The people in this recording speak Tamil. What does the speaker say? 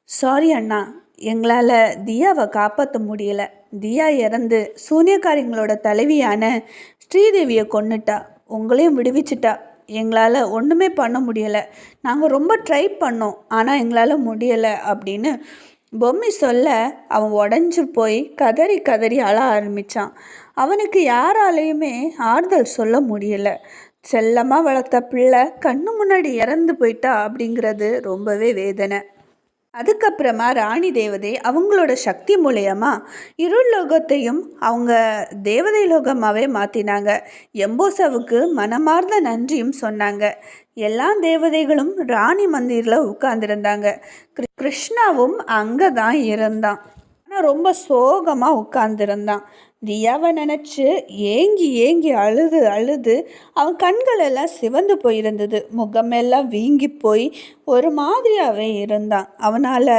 சாரி அண்ணா, எங்களால் தியாவை காப்பாற்ற முடியல. தியா இறந்து சூனியக்காரிங்களோட தலைவியான ஸ்ரீதேவியை கொன்னுட்டா, உங்களையும் விடுவிச்சிட்டா. எங்களால் ஒன்றுமே பண்ண முடியலை. நாங்கள் ரொம்ப ட்ரை பண்ணோம், ஆனால் எங்களால் முடியலை அப்படின்னு பொம்மி சொல்ல அவன் உடஞ்சி போய் கதறி கதறி அழ ஆரம்பித்தான். அவனுக்கு யாராலையுமே ஆறுதல் சொல்ல முடியலை. செல்லமாக வளர்த்த பிள்ளை கண்ணு முன்னாடி இறந்து போயிட்டா அப்படிங்கிறது ரொம்பவே வேதனை. அதுக்கப்புறமா ராணி தேவதை அவங்களோட சக்தி மூலயமா இருள் லோகத்தையும் அவங்க தேவதை லோகமாகவே மாற்றினாங்க. எம்போசாவுக்கு மனமார்ந்த நன்றியும் சொன்னாங்க. எல்லா தேவதைகளும் ராணி மந்திரில் உட்கார்ந்துருந்தாங்க. கிருஷ்ணாவும் அங்கே தான் இருந்தான். ஆனால் ரொம்ப சோகமாக உட்கார்ந்துருந்தான். தியாவை நினச்சி ஏங்கி ஏங்கி அழுது அழுது அவன் கண்கள் எல்லாம் சிவந்து போயிருந்தது. முகமெல்லாம் வீங்கி போய் ஒரு மாதிரியாகவே இருந்தான். அவனால்